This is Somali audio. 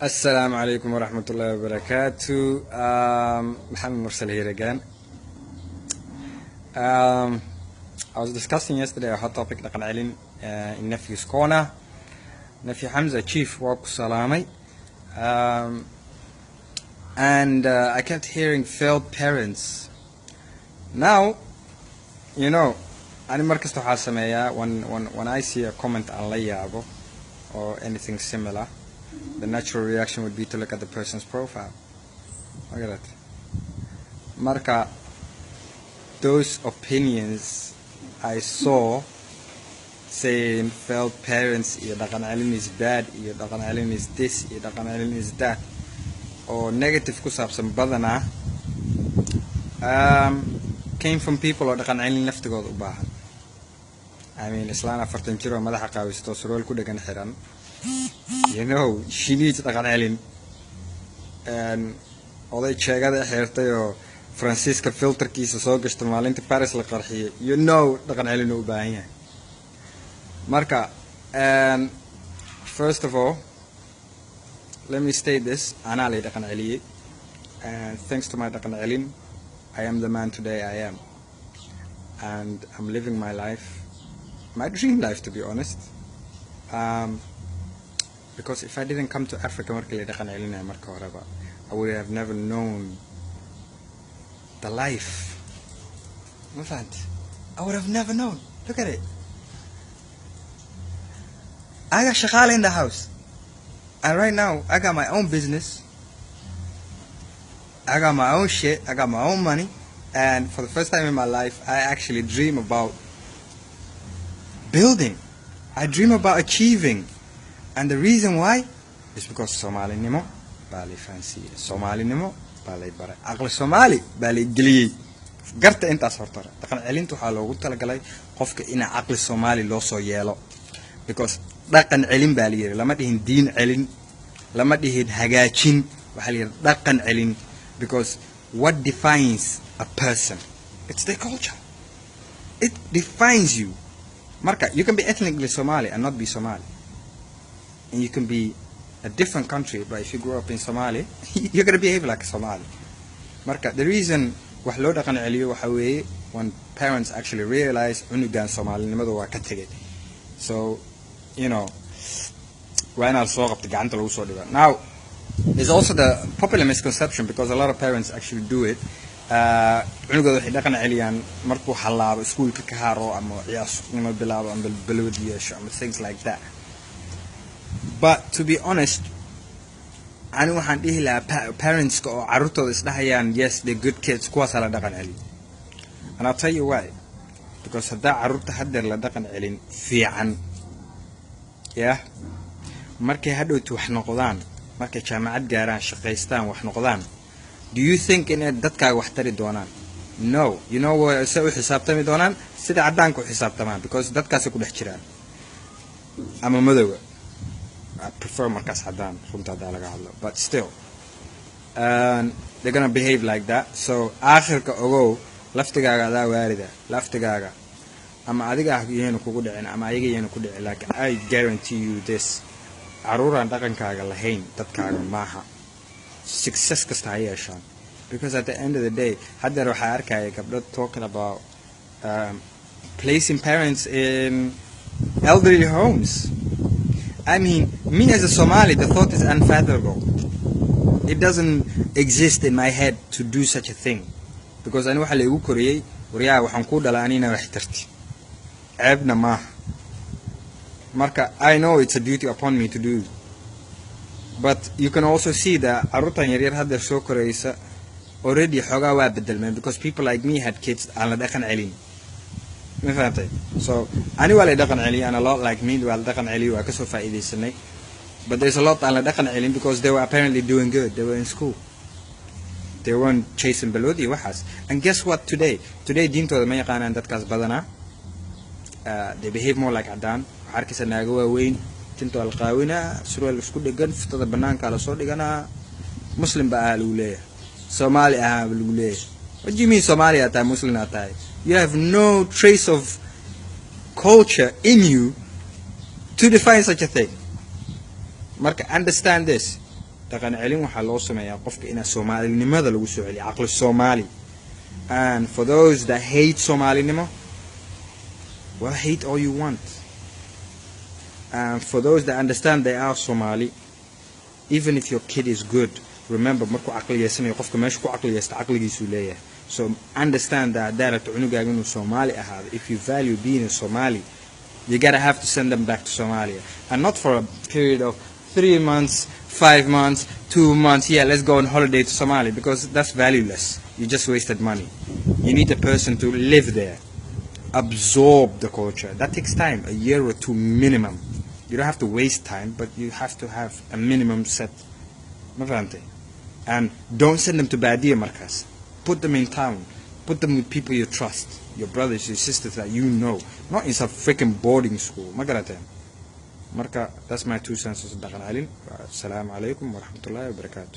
Assalamu alaikum wa rahmatullahi wa barakatuh. Muhammad Mursal here again. I was discussing yesterday a hot topic dhaqan celin in Nephew's Corner. Nephew Hamza, Chief, walk salamay. And I kept hearing failed parents. Now, you know, ani markasta waxaa sameeyaa when I see a comment aan la yaabo or anything similar, the natural reaction would be to look at the person's profile. Look at it. Marka, those opinions I saw saying failed parents, iyo dhaqan celin is bad, iyo dhaqan celin is this, iyo dhaqan celin is that, or negative ku saabsan badana, came from people oo dhaqan celin laftigooda u baahan. I mean, islaan 40 jir oo madaxa qaawisto surwaal ku dhagan xiran. You know, she needs dhaqan celin. And oday jeegada xirtay oo Francisca filterkiisa soo gashta maalinta Paris la qarxiyay. You know, dhaqan celin u baahan yahay. Marka, first of all, let me state this. Ana lay dhaqan celiyay. And thanks to my dhaqan celin, I am the man today I am. And I'm living my life, my dream life, to be honest. Because if I didn't come to Africa, I would have never known the life. I would have never known. Look at it. I got shakala in the house. And right now, I got my own business. I got my own shit. I got my own money. And for the first time in my life, I actually dream about building. I dream about achieving. And the reason why is because Somali nimo bali fancy. Somali nimo bali bara. Aqli Somali bali gli. Garta intaas horta. Dhaqan celintu waxa loogu talagalay qofka ina aqli Somali loo soo yeelo. Because dhaqan celin bali yiri lama dhihin diin celin, lama dhihin hagaajin, waxa la yiri dhaqan celin. Because what defines a person? It's their culture. It defines you. Marka, you can be ethnically Somali and not be Somali. And you can be a different country, but if you grow up in Somali, you're going to behave like a Somali. Marka, the reason wax loo dhaqan celiyo waxa weeye when parents actually realize unugan Somalinimadu waa ka tagay. So, you know, waa inaad soo qabto gacanta lagu soo dhigo. Now, there's also the popular misconception because a lot of parents actually do it. Unugooda waxay dhaqan celiyaan markuu xalaabo iskuulka ka haro ama ciyaasnimo bilaabo ama balwad yeesho ama things like that. But to be honest, ani waxaan dhihi lahaa parents oo carruurtooda isdhahayaan yes, they're good kids, kuwaas la dhaqan celin. And I'll tell you why. Because haddaa carruurta haddeer la dhaqan celin fiican, yeah, markay hadhowtu wax noqdaan, markay jaamacad gaaraan, shaqaystaan, wax noqdaan, do you think inay dadkaaga wax tari doonaan? No. You know what say u xisaabtami doonaan? Sida caddaanka u xisaabtamaan, because dadkaas ku dhex jiraan. Ama madowga. I prefer markas haddaan runta haddaa laga hadlo. But still, they're gonna behave like that. So aakhirka ogow laftigaaga adaa waarida, laftigaaga ama adiga yeenu kugu dhicin ama ayaga yeenu ku dhicin. Like I guarantee you this, caruuraan dhaqankaaga lahayn dadkaaga maaha. Success kasta ha yeeshaan. Because at the end of the day, haddeer waxaa arkaya gabdho talking about placing parents in elderly homes. I mean, me as a Somali, the thought is unfathomable. It doesn't exist in my head to do such a thing. Because I know waxa lagu koriyay, wariyaa waxaan ku dhalay anina wax tarti. Ceebna maaha. Marka, I know it's a duty upon me to do. But you can also see that carruurtan yaryar hadda soo koraysa already xogaa waa bedelmeen because people like me had kids aan la dhaqan celin. Ma fahamtay? So, ani waa la dhaqan celin and a lot like me waa la dhaqan celin waa ka soo faa'iideysanay. But there's a lot aan la dhaqan celin because they were apparently doing good. They were in school. They weren't chasing balodi waxaas. And guess what today? Today diintooda ma yaqaanaan dadkaas badana. They behave more like Adaan. Waxaa arkaysa naago waaweyn. tinto alqaawina surwaal isku dhagan fitada banaanka la soo dhigana muslim baa lagu leeyahay Somali ah lagu leeyahay. What do you mean Somali ata Muslim ata? You have no trace of culture in you to define such a thing. Marka, understand this. dhaqan celin waxaa loo sameeyaa qofka inaa soomaalinimada lagu soo celiyo caqli Soomaali. And for those that hate Somalinimo, well, hate all you want. And for those that understand they are Somali, even if your kid is good, remember markuu aqliyeysanayo qofka meesha ku aqliyeysta aqligiisu leeyahay. So understand that cunugaaga inuu Somali ahaado. If you value being a Somali, you gotta have to send them back to Somalia, and not for a period of 3 months, 5 months, 2 months. Yeah, let's go on holiday to Somalia, because that's valueless. You just wasted money. You need a person to live there, absorb the culture. That takes time, a year or 2 minimum. You don't have to waste time, but you have to have a minimum set. And don't send them to Badia Markas. Put them in town. Put them with people you trust. Your brothers, your sisters that you know. Not in some freaking boarding school. Marka, that's my 2 cents. Assalamu alaikum wa rahmatullahi wa barakatuh.